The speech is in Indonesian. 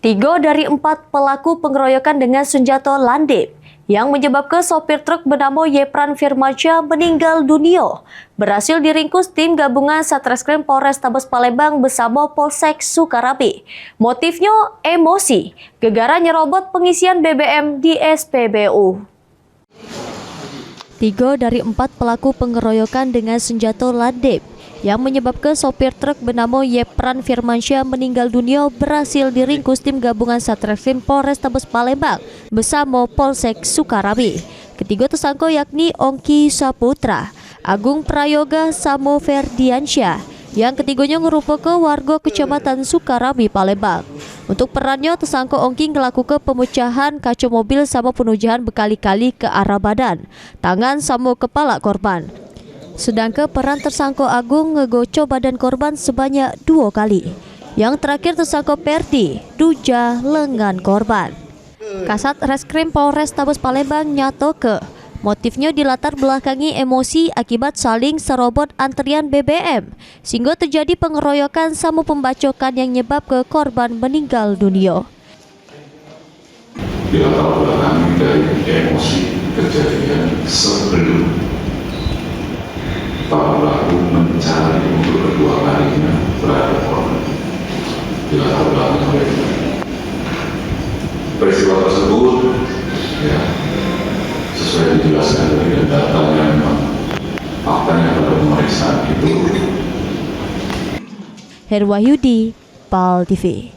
3 dari 4 pelaku pengeroyokan dengan senjata landep yang menyebabkan sopir truk bernama Yepran Firmansyah meninggal dunia berhasil diringkus tim gabungan Satreskrim Polrestabes Palembang bersama Polsek Sukarapi. Motifnya emosi, gegara nyerobot pengisian BBM di SPBU. 3 dari 4 pelaku pengeroyokan dengan senjata landep yang menyebabkan sopir truk bernama Yepran Firmansyah meninggal dunia berhasil diringkus tim gabungan Satreskrim Polrestabes Palembang bersama Polsek Sukarapi. Ketiga tersangka yakni Ongki Saputra, Agung Prayoga Samo Ferdiansyah, yang ketiganya merupakan warga Kecamatan Sukarapi, Palembang. Untuk perannya, tersangka Ongki melakukan pemecahan kaca mobil sama penujahan berkali-kali ke arah badan, tangan sama kepala korban. Sedangkan peran tersangka Agung ngegocok badan korban sebanyak 2 kali. Yang terakhir tersangka Perdi duja lengan korban. Kasat Reskrim Polrestabes Palembang nyato ke motifnya dilatar belakangi emosi akibat saling serobot antrian BBM sehingga terjadi pengeroyokan sama pembacokan yang nyebab ke korban meninggal dunia. Dilatar belakangi dari emosi kejadian sebelum para pelaku mencari untuk kedua kalinya terhadap korban. Dilatar belakangi oleh peristiwa tersebut, ya, sesuai dijelaskan dari datanya memang faktanya pada pemeriksaan itu. Herwahyudi, PAL TV.